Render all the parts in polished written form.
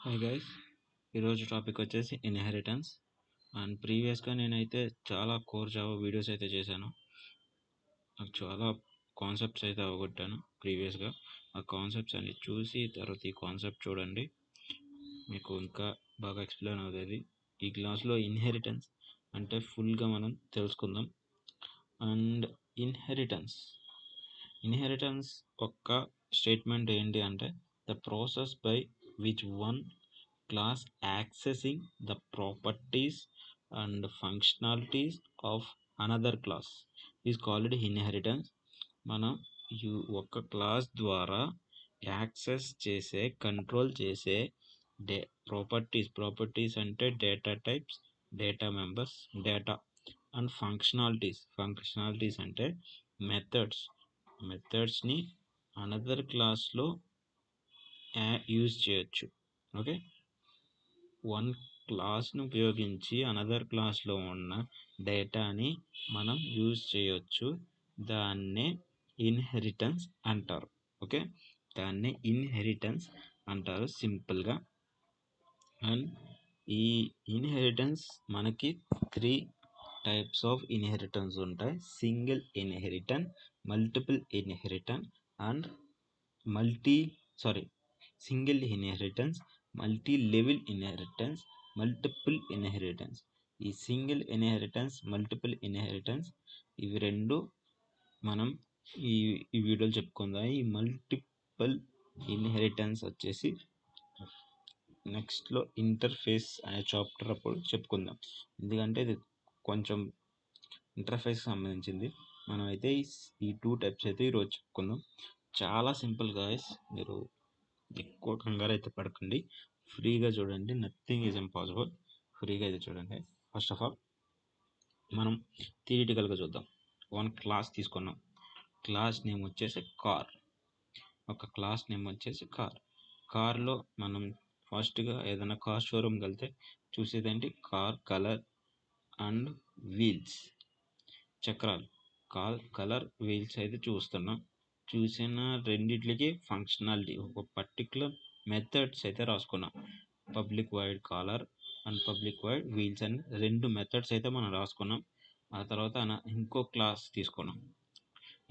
Hi guys, ఈరోజు topic వచ్చేసి inheritance. And ప్రీవియస్గా నేనైతే చాలా కోర్ జావా వీడియోస్ అయితే చేశాను. నాకు చాలా కాన్సెప్ట్స్ అయితే అవగొట్టాను ప్రీవియస్గా. ఆ కాన్సెప్ట్స్ అన్ని చూసి తర్వాత ఈ కాన్సెప్ట్ చూడండి, మీకు ఇంకా బాగా ఎక్స్ప్లెయిన్ అవుతుంది. ఈ క్లాస్లో ఇన్హెరిటెన్స్ అంటే ఫుల్గా మనం తెలుసుకుందాం. అండ్ ఇన్హెరిటెన్స్ ఒక్క స్టేట్మెంట్ ఏంటి అంటే the process by which one class accessing the properties and functionalities of another class is called inheritance. మనం ఒక క్లాస్ ద్వారా యాక్సెస్ చేసే కంట్రోల్ చేసే ప్రాపర్టీస్ అంటే data types, data members, data and functionalities అంటే మెథడ్స్ని అనదర్ క్లాస్లో యూజ్ చేయొచ్చు. ఓకే, వన్ క్లాస్ను ఉపయోగించి అనదర్ క్లాస్లో ఉన్న డేటాని మనం యూజ్ చేయొచ్చు. దాన్నే ఇన్హెరిటెన్స్ అంటారు. ఓకే, దాన్నే ఇన్హెరిటెన్స్ అంటారు సింపుల్గా. అండ్ ఈ ఇన్హెరిటెన్స్ మనకి 3 టైప్స్ ఆఫ్ ఇన్హెరిటెన్స్ ఉంటాయి: single inheritance, multiple inheritance and single inheritance, multi level inheritance, multiple inheritance. ఈ సింగిల్ ఇన్హెరిటెన్స్, మల్టిపుల్ ఇన్హెరిటెన్స్ ఇవి రెండు మనం ఈ వీడియోలో చెప్పుకుందాం. ఈ మల్టిపుల్ ఇన్హెరిటెన్స్ వచ్చేసి నెక్స్ట్లో ఇంటర్ఫేస్ అనే చాప్టర్ అప్పుడు చెప్పుకుందాం, ఎందుకంటే ఇది కొంచెం ఇంటర్ఫేస్ సంబంధించింది. మనం అయితే ఈ 2 టైప్స్ అయితే ఈరోజు చెప్పుకుందాం. చాలా సింపుల్ గాయస్, మీరు ఎక్కువ కంగారు అయితే పడకండి, ఫ్రీగా చూడండి. Nothing is impossible. ఫ్రీగా అయితే చూడండి. ఫస్ట్ ఆఫ్ ఆల్ మనం థియరిటికల్గా చూద్దాం. వన్ క్లాస్ తీసుకున్నాం. క్లాస్ నేమ్ వచ్చేసి కార్. ఒక క్లాస్ నేమ్ వచ్చేసి కార్లో మనం ఫస్ట్గా ఏదైనా కార్ షోరూమ్కి వెళ్తే చూసేదేంటి? కార్ కలర్ అండ్ వీల్స్, చక్రాలు. కలర్, వీల్స్ అయితే చూస్తున్నాం. చూసిన రెండిట్లకి ఫంక్షనాలిటీ, ఒక పర్టికులర్ మెథడ్స్ అయితే రాసుకున్నాం. Public void colour and public void wheels అని 2 మెథడ్స్ అయితే మనం రాసుకున్నాం. ఆ తర్వాత ఇంకో క్లాస్ తీసుకున్నాం.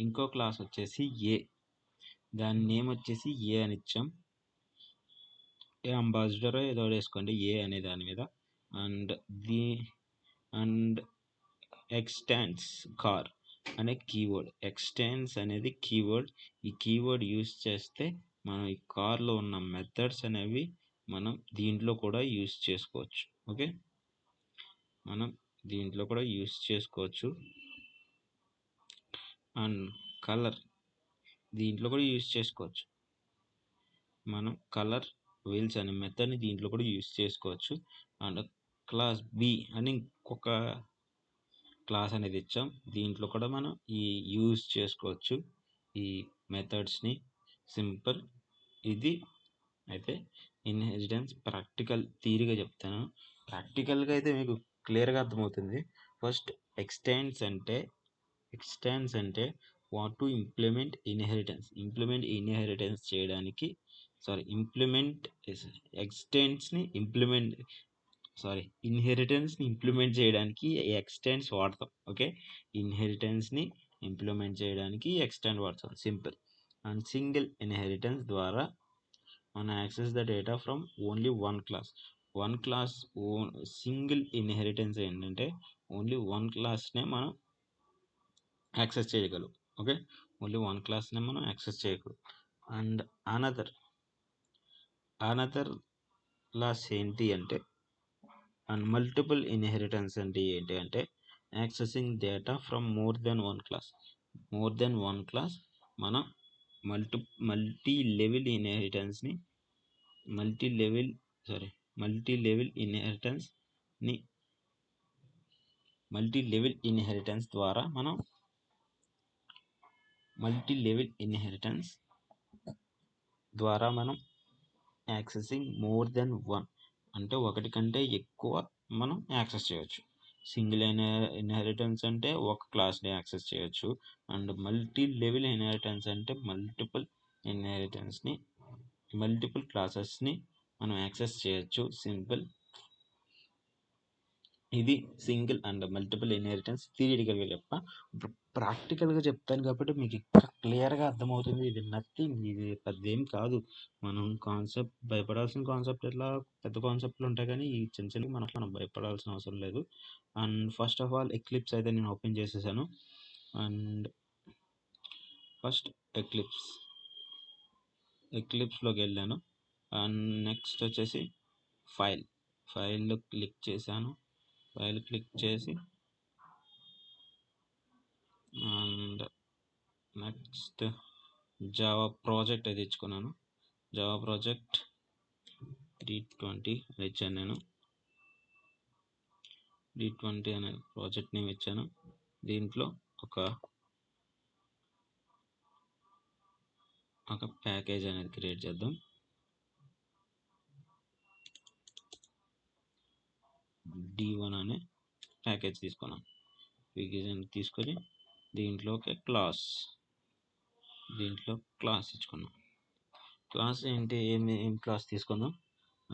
ఇంకో క్లాస్ వచ్చేసి ఏ. దాని నేమ్ వచ్చేసి ఏ అని ఇచ్చాం. ఏ అంబాసిడర్ ఏదో వేసుకోండి ఏ అనే దాని మీద. అండ్ ఎక్స్టెండ్స్ కార్ అనే కీవర్డ్. ఎక్స్టెండ్స్ అనేది కీవర్డ్. ఈ కీవర్డ్ యూస్ చేస్తే మనం ఈ కార్లో ఉన్న మెథడ్స్ అనేవి మనం దీంట్లో కూడా యూస్ చేసుకోవచ్చు. ఓకే, మనం దీంట్లో కూడా యూస్ చేసుకోవచ్చు. అండ్ కలర్ దీంట్లో కూడా యూస్ చేసుకోవచ్చు. మనం కలర్ వీల్స్ అనే మెథడ్ని దీంట్లో కూడా యూస్ చేసుకోవచ్చు. అండ్ క్లాస్ బి అని ఇంకొక క్లాస్ అనేది ఇచ్చాం. దీంట్లో కూడా మనం యూజ్ చేసుకోవచ్చు ఈ మెథడ్స్ని. సింపుల్ ఇది. అయితే ఇన్హెరిటెన్స్ ప్రాక్టికల్ థియరీగా చెప్తాను. ప్రాక్టికల్గా అయితే మీకు క్లియర్గా అర్థమవుతుంది. ఫస్ట్ ఎక్స్టెండ్స్ అంటే వాట్ టు ఇంప్లిమెంట్ ఇన్హెరిటెన్స్. చేయడానికి ఇన్హెరిటెన్స్ని ఇంప్లిమెంట్ చేయడానికి ఎక్స్టెండ్స్ వాడతాం. ఓకే, ఇన్హెరిటెన్స్ని ఇంప్లిమెంట్ చేయడానికి ఎక్స్టెండ్ వాడతాం. సింపుల్. అండ్ సింగిల్ ఇన్హెరిటెన్స్ ద్వారా మనం access the data from only one class. Single inheritance ఏంటంటే ఓన్లీ వన్ క్లాస్నే మనం యాక్సెస్ చేయగలం. ఓకే, ఓన్లీ వన్ క్లాస్నే మనం యాక్సెస్ చేయగలం. అండ్ అనదర్ క్లాస్ ఏంటి అంటే, అండ్ మల్టిపుల్ ఇన్హెరిటెన్స్ అంటే ఏంటి అంటే accessing data from more than one class. మనం మల్టీ లెవెల్ ఇన్హెరిటెన్స్ ద్వారా మనం యాక్సెసింగ్ మోర్ దెన్ వన్ అంటే ఒకటి కంటే ఎక్కువ మనం యాక్సెస్ చేయొచ్చు. సింగిల్ ఇన్హెరిటెన్స్ అంటే ఒక క్లాస్ని యాక్సెస్ చేయొచ్చు. అండ్ మల్టీ లెవెల్ ఇన్హెరిటెన్స్ అంటే మల్టిపుల్ క్లాసెస్ని మనం యాక్సెస్ చేయొచ్చు. సింపుల్. ఇది సింగిల్ అండ్ మల్టిపుల్ ఇన్హెరిటెన్స్ థియరిటికల్గా చెప్తా. ఇప్పుడు ప్రాక్టికల్గా చెప్తాను కాబట్టి మీకు ఇంకా క్లియర్గా అర్థమవుతుంది. ఇది నథింగ్, ఇది పెద్దేం కాదు. మనం భయపడాల్సిన కాన్సెప్ట్ ఎట్లా పెద్ద కాన్సెప్ట్లు ఉంటాయి, కానీ ఈ చిన్న చిన్నవి మనం భయపడాల్సిన అవసరం లేదు. And first of all eclipse అయితే నేను ఓపెన్ చేసేసాను. అండ్ ఫస్ట్ ఎక్లిప్స్లోకి వెళ్ళాను. అండ్ నెక్స్ట్ వచ్చేసి ఫైల్లో క్లిక్ చేశాను. ఫైల్ క్లిక్ చేసి అండ్ నెక్స్ట్ జావా ప్రాజెక్ట్ అయితే ఇచ్చుకున్నాను. జావా ప్రాజెక్ట్ D20 ఇచ్చాను. నేను D20 అనే ప్రాజెక్ట్ నేమ్ ఇచ్చాను. దీంట్లో ఒక ప్యాకేజ్ అనేది క్రియేట్ చేద్దాం. D1 అనే ప్యాకేజ్ తీసుకున్నాం. తీసుకొని దీంట్లో క్లాస్ ఇచ్చుకున్నాం. క్లాస్ ఏంటి, ఏం క్లాస్ తీసుకుందాం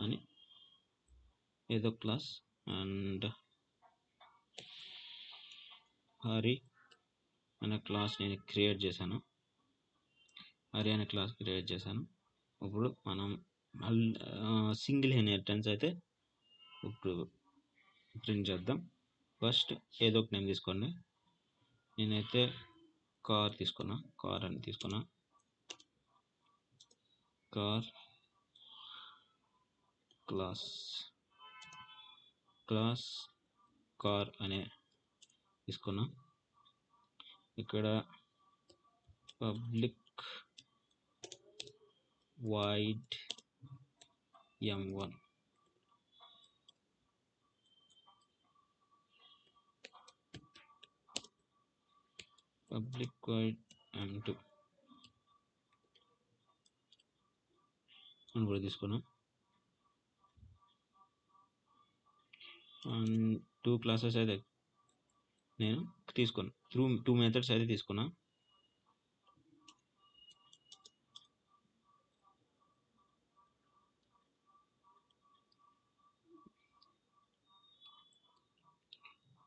అని ఏదో క్లాస్. అండ్ హరి అనే క్లాస్ నేను క్రియేట్ చేశాను. ఇప్పుడు మనం సింగిల్ ఇన్హెరిటెన్స్ అయితే ఇప్పుడు ప్రింట్ చేద్దాం. ఫస్ట్ ఏదో ఒక నేమ్ తీసుకోండి. నేనైతే కార్ అని తీసుకున్నా. కార్ క్లాస్ కార్ అనే తీసుకున్నా. ఇక్కడ public wide M1 public wide M2 అని కూడా తీసుకున్నాం. అండ్ 2 క్లాసెస్ అయితే నేను తీసుకున్నాను. 2 మెథడ్స్ అయితే తీసుకున్నా.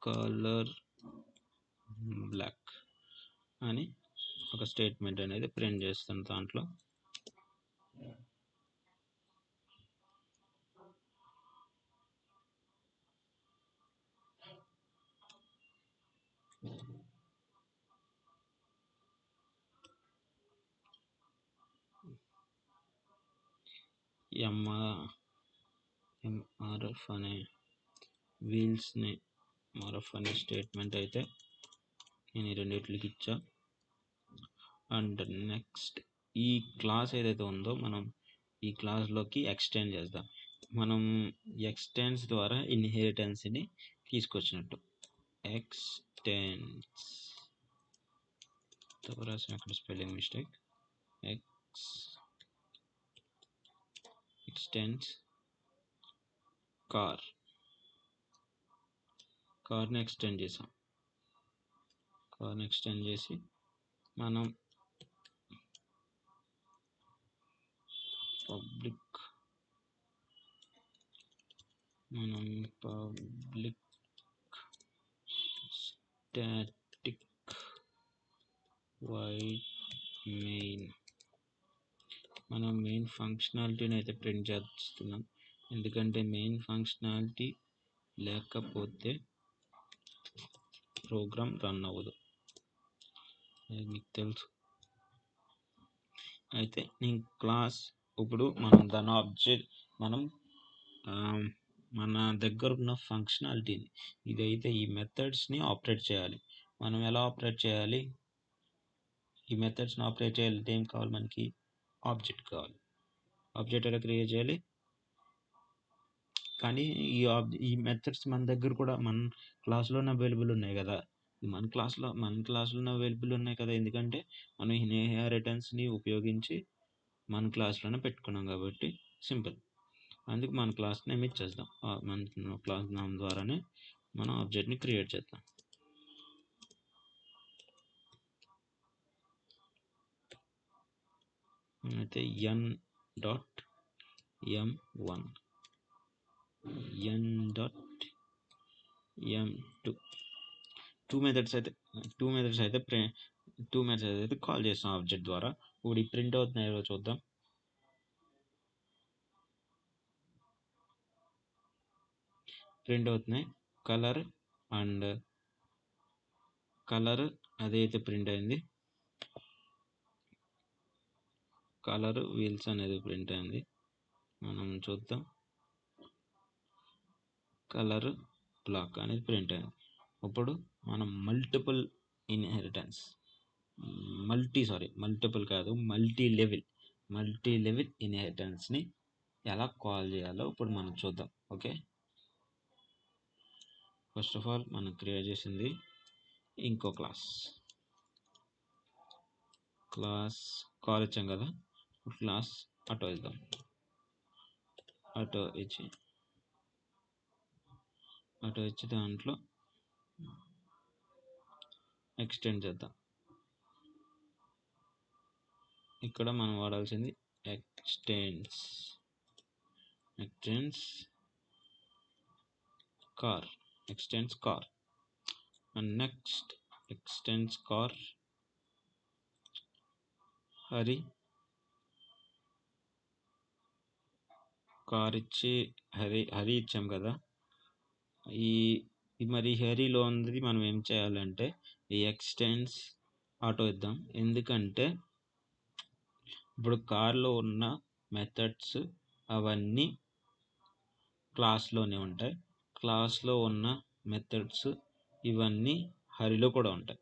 కలర్ బ్లాక్ అని ఒక స్టేట్మెంట్ అనేది ప్రింట్ చేస్తాను. దాంట్లో MRF అనే వీల్స్ని MRF అనే స్టేట్మెంట్ అయితే నేను ఈ రెండిట్లకి ఇచ్చా. అండ్ నెక్స్ట్ ఈ క్లాస్ ఏదైతే ఉందో మనం ఈ క్లాస్లోకి ఎక్స్టెండ్ చేద్దాం. మనం ఎక్స్టెండ్స్ ద్వారా ఇన్హెరిటెన్స్ని తీసుకొచ్చినట్టు. అక్కడ స్పెల్లింగ్ మిస్టేక్. ఎక్స్టెండ్స్ కార్ని ఎక్స్టెండ్ చేసి మనం పబ్లిక్ స్టాటిక్ వైడ్ మెయిన్ మనం మెయిన్ ఫంక్షనాలిటీని అయితే ప్రింట్ చేస్తున్నాం. ఎందుకంటే మెయిన్ ఫంక్షనాలిటీ లేకపోతే ప్రోగ్రామ్ రన్ అవ్వదు, మీకు తెలుసు. అయితే నేను క్లాస్ ఇప్పుడు మనం మన దగ్గర ఉన్న ఫంక్షనాలిటీని ఇదైతే ఈ మెథడ్స్ని ఆపరేట్ చేయాలి. మనం ఎలా ఆపరేట్ చేయాలి? ఈ మెథడ్స్ని ఆపరేట్ చేయాలంటే ఏం కావాలి? మనకి ఆబ్జెక్ట్ కావాలి. ఆబ్జెక్ట్ ఎలా క్రియేట్ చేయాలి? కానీ ఈ మెథడ్స్ మన దగ్గర కూడా మన క్లాస్లోనే అవైలబుల్ ఉన్నాయి కదా. మన క్లాస్లోనే అవైలబుల్ ఉన్నాయి కదా, ఎందుకంటే మనం ఇన్హెరిటెన్స్ని ఉపయోగించి మన క్లాస్లోనే పెట్టుకున్నాం కాబట్టి సింపుల్. అందుకు మన క్లాస్ నేమ్ ఇచ్చేద్దాం. మన క్లాస్ నేమ్ ద్వారానే మనం ఆబ్జెక్ట్ని క్రియేట్ చేద్దాం. అయితే n.inherit m1 n.m2 two methods అయితే కాల్ చేస్తాం ఆబ్జెక్ట్ ద్వారా. ఇప్పుడు ఈ ప్రింట్ అవుతున్నాయో చూద్దాం. ప్రింట్ అవుతున్నాయి. కలర్ అదైతే ప్రింట్ అయింది. కలర్ వీల్స్ అనేది ప్రింట్ అయింది. మనం చూద్దాం. కలర్ బ్లాక్ అనేది ప్రింట్ అయింది. ఇప్పుడు మనం మల్టీ లెవెల్ ఇన్హెరిటెన్స్ని ఎలా కాల్ చేయాలో ఇప్పుడు మనం చూద్దాం. ఓకే, ఫస్ట్ ఆఫ్ ఆల్ మనం క్రియేట్ చేసింది ఇంకో క్లాస్ కాల్ ఇచ్చాం కదా. క్లాస్ ఆటో ఇద్దాం. ఆటో ఇచ్చి దాంట్లో ఎక్స్టెండ్ చేద్దాం. ఇక్కడ మనం వాడాల్సింది extends car and next extends car హరి ఇచ్చి హరి ఇచ్చాం కదా. మరి హరిలో ఉంది మనం ఏం చేయాలంటే ఈ ఎక్స్టెండ్స్ ఆటో ఇద్దాం. ఎందుకంటే ఇప్పుడు కార్లో ఉన్న మెథడ్స్ అవన్నీ క్లాస్లోనే ఉంటాయి. క్లాస్లో ఉన్న మెథడ్స్ ఇవన్నీ హరిలో కూడా ఉంటాయి.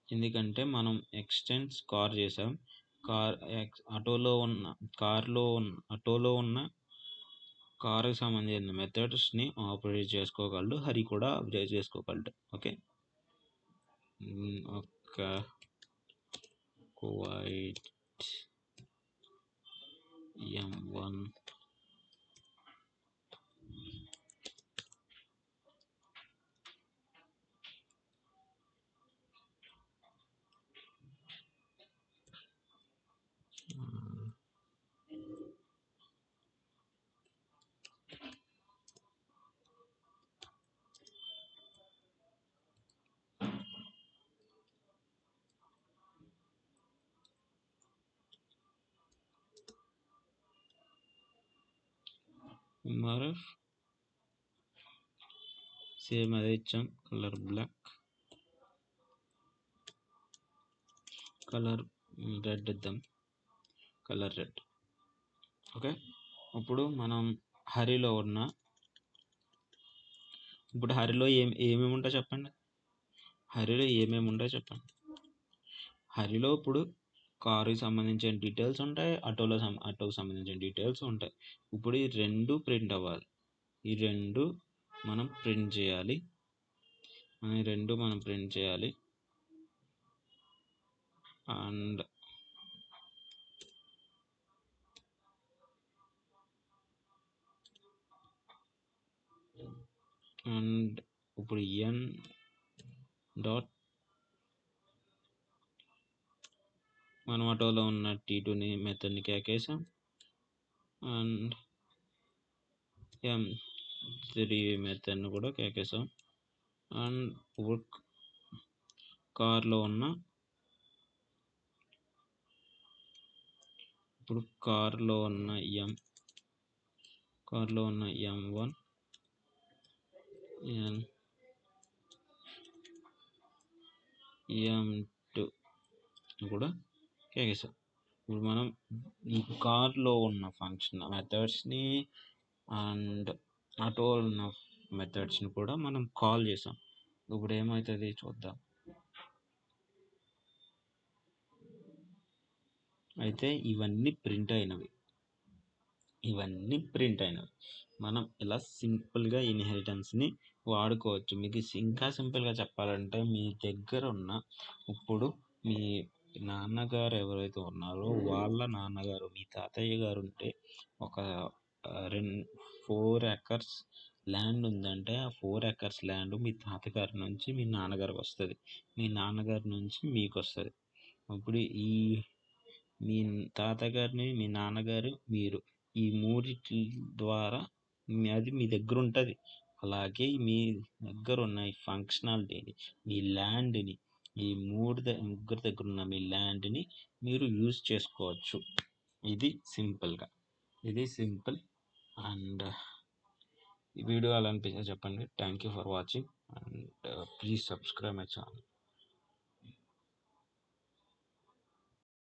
ఎందుకంటే మనం ఎక్స్టెండ్స్ కార్ చేసాం. ఆటోలో ఉన్న కారుకి సంబంధించిన మెథడ్స్ని ఆపరేట్ చేసుకోగలడు. హరి కూడా ఆపరేట్ చేసుకోగలడు. ఓకే, ఒక వైట్ m1 MRF సేమ్ అదే ఇచ్చాం. కలర్ బ్లాక్, కలర్ రెడ్ ఇద్దాం. Colour red. ఓకే, ఇప్పుడు మనం హరిలో ఏమేమి ఉంటాయో చెప్పండి. హరిలో ఇప్పుడు కారుకి సంబంధించిన డీటెయిల్స్ ఉంటాయి, ఆటోకి సంబంధించిన డీటెయిల్స్ ఉంటాయి. ఇప్పుడు ఈ రెండు ప్రింట్ అవ్వాలి. ఈ రెండు మనం ప్రింట్ చేయాలి. అండ్ ఇప్పుడు n డాట్ మనం ఆటోలో ఉన్న T2ని మెథడ్ని కేకేసాం. అండ్ m3 మెథడ్ని కూడా కేకేసాం. అండ్ ఇప్పుడు కార్లో ఉన్న m1 m2 కూడా కేకేసాం. ఇప్పుడు మనం ఈ కార్లో ఉన్న ఫంక్షన్ మెథడ్స్ని అండ్ ఆటోలో ఉన్న మెథడ్స్ని కూడా మనం కాల్ చేసాం. ఇప్పుడు ఏమవుతుంది చూద్దాం. అయితే ఇవన్నీ ప్రింట్ అయినవి. మనం ఇలా సింపుల్గా ఇన్హెరిటెన్స్ని వాడుకోవచ్చు. మీకు ఇంకా సింపుల్గా చెప్పాలంటే మీ దగ్గర ఉన్న ఇప్పుడు మీ నాన్నగారు ఎవరైతే ఉన్నారో వాళ్ళ నాన్నగారు, మీ తాతయ్య గారు ఉంటే ఒక 4 acres ల్యాండ్ ఉందంటే ఆ 4 acres ల్యాండ్ మీ తాతగారి నుంచి మీ నాన్నగారికి వస్తుంది, మీ నాన్నగారి నుంచి మీకు వస్తుంది. ఇప్పుడు మీ తాతగారిని మీ నాన్నగారు మీరు ఈ మూడిటి ద్వారా అది మీ దగ్గర ఉంటుంది. అలాగే మీ దగ్గర ఉన్న ఈ ఫంక్షనాలిటీని, మీ ల్యాండ్ని, ఈ ముగ్గురు దగ్గర ఉన్న మీ ల్యాండ్ని మీరు యూజ్ చేసుకోవచ్చు. ఇది సింపుల్గా, ఇది సింపుల్. అండ్ ఈ వీడియో ఎలా అనిపించిందో చెప్పండి. Thank you for watching and please subscribe my channel.